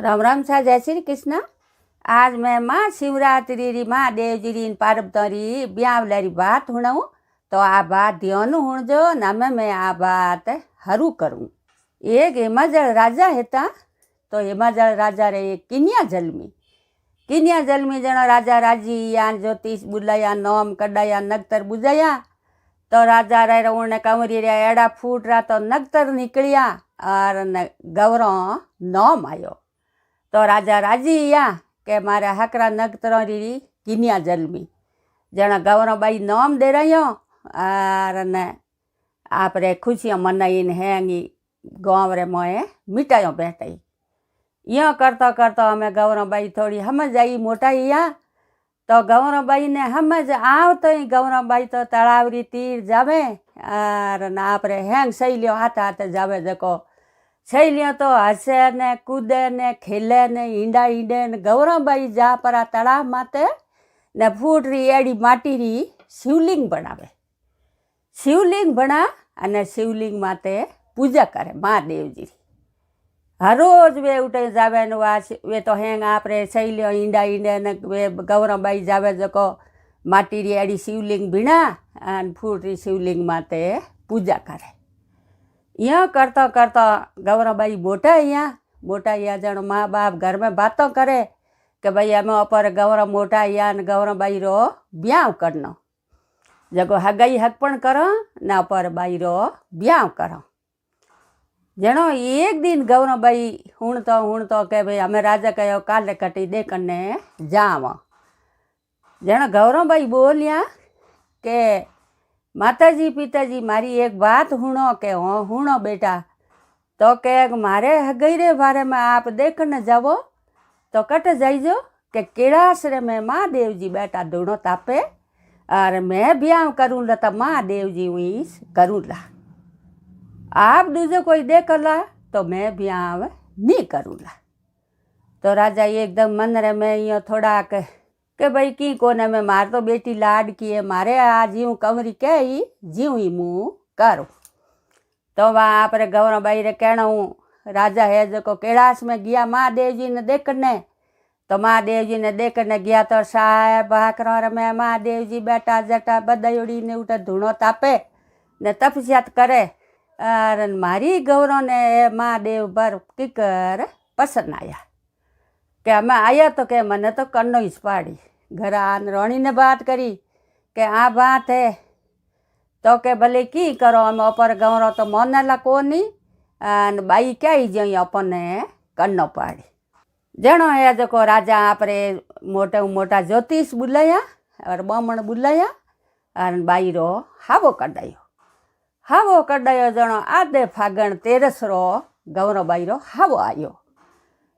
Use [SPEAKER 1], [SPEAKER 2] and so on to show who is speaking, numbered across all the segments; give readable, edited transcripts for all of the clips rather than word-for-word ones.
[SPEAKER 1] राम राम सा जय श्री कृष्ण। आज मैं माँ शिवरात्रि री माँ देवजी री पार्वती ब्यावलारी बात हुणाऊँ तो आ बात ध्यान हुणजो ना मैं आ बात हरू करूँ। एक हिमाचल राजा हेता तो हिमाचल राजा रे किन्या जन्मी जनो राजा राजी यान ज्योतिष बुलाया नोम कडाया नगतर बुझाया तो राजा रे उन्हें कंवरी रे एड़ा फूट रहा तो नगतर निकलिया और गौरव नोम आयो तो राजा राजी या के मारे हकरा नगतरों री किन्या जन्मी जना गौरवबाई नोम दे रही और ने आप रे खुशियाँ मनाईन हैंगी गाँव रे मोए मिठाइयों बैठाई। यो करता करता हमें गौरवबाई थोड़ी समझ आई मोटाई या तो गौरवबाई ने समझ आव तो ही गौरवबाई तो तलावरी तीर जावे और ना आप रे हैंग सही लियो हाथ हाथ जावे जको सही लियो तो हसे ने कूदे ने खेले ने ईंडा ईंडे ने गौरवबाई जा परा तलाव माते ने फूट री एड़ी माटी री शिवलिंग बना अने शिवलिंग माते पूजा करे महादेवजी री। हर रोज वे उठे जावे ने वे तो हैंग आप रे सही लियो ईंडा ईंडे ने वे गौरवबाई जावे जको माटी री एड़ी शिवलिंग बीणा अने फूट री शिवलिंग माते पूजा करे। यहाँ करता करता गौरवबाई मोटा या जनो माँ बाप घर में बातों करे कि भाई हमें अपर गौरव मोटा या ने गौरवबाई रो ब्याह करनो जगो हगाई हकपण करो ना अपर बाई रो ब्याह करो। जनो एक दिन गौरवबाई हूँ तो के भाई हमें राजा कहो काले कटी दे कने जाव। जनो गौरवबाई बोलिया के माताजी पिताजी मारी एक बात हुणो के हाँ हुणो बेटा तो के मारे हगई रे बारे में आप देखने जावो तो कट जाइजो के कैलाश रे में महादेव जी बेटा दोनों तापे और मैं ब्याह करूँ ला तो महादेव जी हुई करूँ ला आप दूसरे कोई देख ला तो मैं ब्याह नहीं करूँ ला। तो राजा एकदम मन रे में यो थोड़ा के भाई की कोने में मार तो बेटी लाड की है मारे आ जीव कंवरी कही जीव ही मुँह करूँ। तो वहाँ आप रे गौरवबाई रे कहना हूँ राजा है जो कैलाश में गया महादेव जी ने देखने तो महादेव जी ने देखने गया तो साहेब भाकरों में महादेव जी बेटा जटा बदयोड़ी ने उठे धूणो तापे ने तपस्या करे और मारी गौरव ने महादेव पर किकर पसंद आया कि हमें आया तो के मने तो कन्नो ही पाड़ी घर आन रोणी ने बात करी कि आ बात है तो के भले की करो हम अपर गौरव तो मोनेला कोनी अन बाई क्या ही जो अपने कन्नो पाड़ी। जनो है जो राजा आपरे मोटा ज्योतिष बुलाया और बामण बुलाया और बाई रो हावो कढ़ायो जनो आधे फागण तेरस रो गौरवबाई रो हावो आयो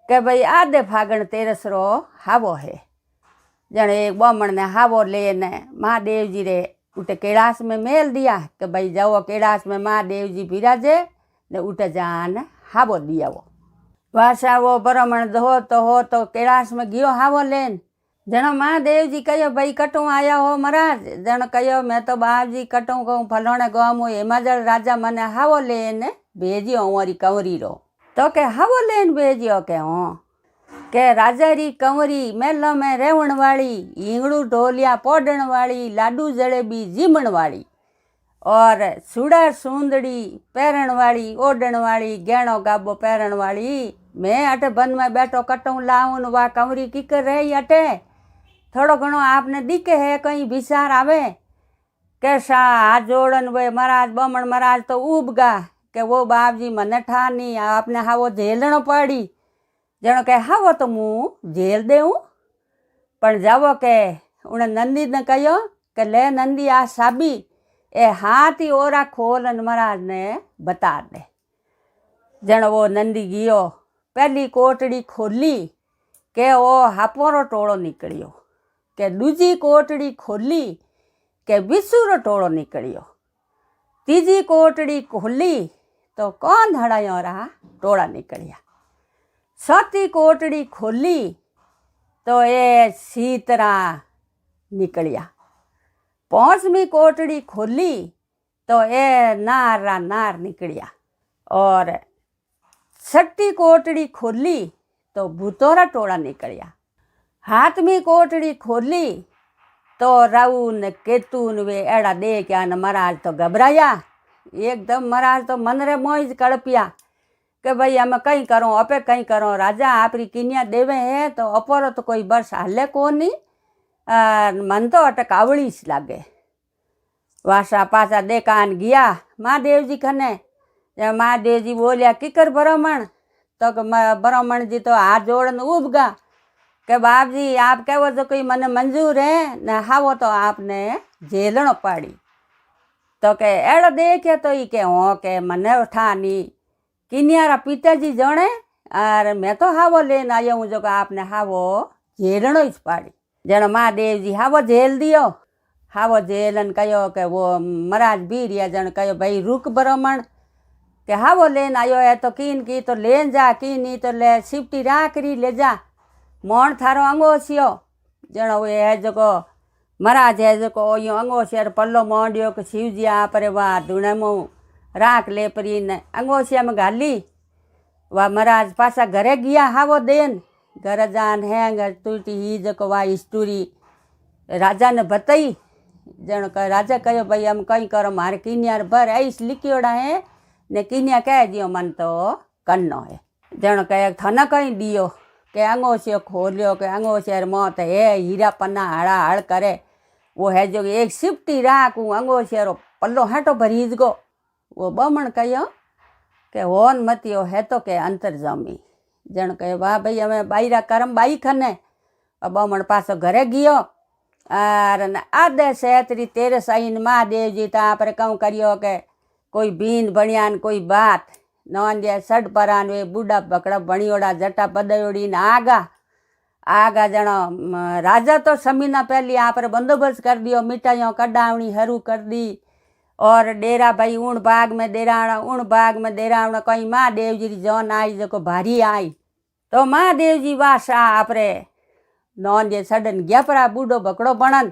[SPEAKER 1] के भाई आधे फागण तेरस रो हावो है। जने एक बामण ने हावो लेने महादेव जी रे उठे कैलाश में मेल दिया कि भाई जाओ कैलाश में महादेव जी बिराजे ने उठे जान हावो दियावो। वासा वो ब्राह्मण हो तो कैलाश में गयो हावो लेन जनो महादेव जी कहो भाई कटू आया हो महाराज जनो कहो मैं तो बाप जी कटू कहूँ फलोने गाँव हिमाचल राजा मने हावो लेन भेजियो हमारी कंवरी रो तो के हावो लेन भेजियो के हाँ के राजा री कंवरी मेलो में रेवण वाली ईंगड़ू ढोलिया पोडण वाली लाडू जलेबी जीमण वाली और सुड़ा सूंदड़ी पैरण वाली ओडण वाली गहणो गाबो पैरण वाली मैं अटे बन में बैठो कटूँ लाऊन वा कंवरी की कर रही अटे थोड़ो घणो आपने दिखे है कहीं विचार आवे कैसा हाथ जोड़न वे महाराज बमण महाराज तो उब गा के वो बाप जी मने ठा नहीं आपने हावो झेलनो पड़ी जनो के हावो तो मुँह झेल देऊँ पर जावो के उन्हें नंदी ने कहो के ले नंदी आ साबी ए हाथ ही ओरा खोलन महाराज ने बता दे। जनो वो नंदी गियो पहली कोटड़ी खोली के वो हापोरो टोड़ो निकलियो के दूजी कोटड़ी खोली के विसुरो टोड़ो निकलियो तीजी कोटड़ी खोली तो कौन धड़ायो रहा टोड़ा निकलिया चौथी कोटड़ी खोली तो ये सीतरा निकलिया पांचवी कोटड़ी खोली तो ये नार निकलिया और छठी कोटड़ी खोली तो भूतोरा टोड़ा निकलिया। हाथ में कोटड़ी खोली तो राऊ ने केतु ने वे एड़ा दे क्या न महाराज तो घबराया एकदम। महाराज तो मन रे मोज कड़पिया કે ભાઈ અમે કંઈ કરો अपे કંઈ કરો રાજા આપણી કિન્યા દેવે હે તો અપરો તો કોઈ બસ હાલે કોની મન તો અટક આવડી જ લાગે। વાસા પાછા દેકાન ગયા મહાદેવજી ખને। મહાદેવજી બોલ્યા કિકર ब्राह्मण तो ब्राह्मण जी तो हाथ जोड़न उभगा કે બાપજી આપ કહેવો તો કોઈ મને મંજૂર હે ને હાવો તો આપને જેલણો પાડી। તો કે એડો દેખે તો એ કે હો કે મને ઠાની किनियारा पिताजी जणे और मैं तो हावो लेने आया हूँ जो आपने हावो झेलनो ज पाड़ी। जण महादेव जी हावो झेल दियो। हावो झेलन कहो कि वो महाराज बीरिया जण कहो भाई रुक ब्राह्मण के हावो लेन आयो है तो कीन की तो लेन जा की नहीं तो ले सिपटी राकरी ले जा मोण थारो अंगोशियो। जण वो है जो महाराज है जो यो अंगोशियर पल्लो मोंडियो कि शिवजी आप रे वाह धुणमो राख ले परी ने अंगोशिया में घाली। वाह महाराज पासा घरे गया हावो देन घर जान हैंग टूटी ही जो वाह स्टोरी राजा ने बताई। जण कह राजा कहो भाई हम कहीं करो मारे किनियार भर ऐस लिखियोड़ा है ने किनिया कह दियो मन तो कन्नो है। जण कह थने कहीं दियो के अंगोशियो खोलियो के अंगोशियर मौत है हीरा पन्ना हड़ा हड़ करे वो है जो एक सिपटी राखू अंगोशियरो पल्लो हाटो भरीज गो। वो ब्राह्मण कहो के होन मतियो है तो के अंतर जमी। जण कहे वाह भाई हमें बाईरा करम बाई खने। ब्राह्मण पासो घरे गयो और आधे सेतरी तेरे साइन महादेव जी ताप रे कहूँ करियो के कोई बीन बनियान कोई बात नौन जे सड परान वे बूढ़ा बकड़ा बणियोड़ा जटा पदयोड़ी न आगा आगा जण राजा तो समीना पहली आप रे बंदोबस्त कर दियो मिठाइयों कडावणी हरू कर दी और डेरा भाई ऊण बाग में डेरावना ऊण बाग में डेरावना कहीं महादेव जी जौन आई जो भारी आई तो महादेव जी वासा आपरे नौन जे सडन गया परा बूढ़ो बकड़ो बनन।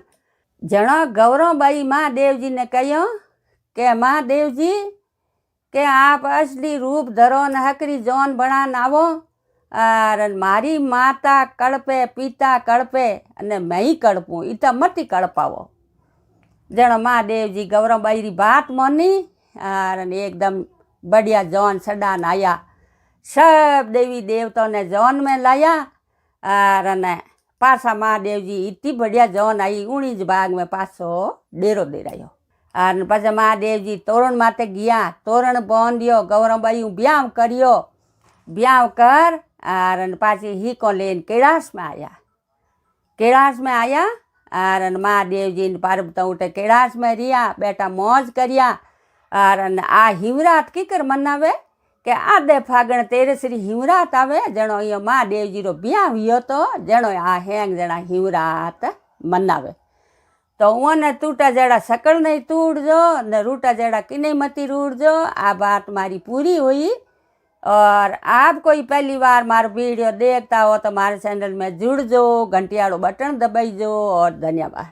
[SPEAKER 1] जणो गौरव भाई महादेव जी ने कहो के महादेव जी के आप असली रूप धरो न हकरी जौन बनान आवो और मारी माता कड़पे पिता कड़पे अने मैं ही कड़पूँ इता मती कड़पावो। जण महादेव जी गौरव बाई री बात मानी और एकदम बढ़िया जौन सडान आया। सब देवी देवताओं ने जौन में लाया और पासा महादेव जी इतनी बढ़िया जौन आई उन्हीं ज बाग में पासो डेरो डेरायो। और पाछा महादेव जी तोरण माते गया तोरण बांधियो गौरव बाई ब्याह करियो ब्याह कर और पाછી हीको लेन कैलाश में आया। कैलाश में आया और महादेव जी पार्वती उठे कैलाश में रिया बेटा मौज करिया। और आ हिमरात कीकर मनावे के आधे फागण तेरसरी हिमरात आवे जणो यो महादेव जी रो ब्याह हुयो तो जणो आ हेंग जना हिमरात मनावे। तो ओने टूटा जड़ा सकल नहीं तूड़जो ने रूटा जड़ा किने मती रूड़जो। आ बात मारी पूरी हुई। और आप कोई पहली बार मार वीडियो देखता हो तो हमारे चैनल में जुड़ जो घंटियाड़ो बटन दबाई जो और धन्यवाद।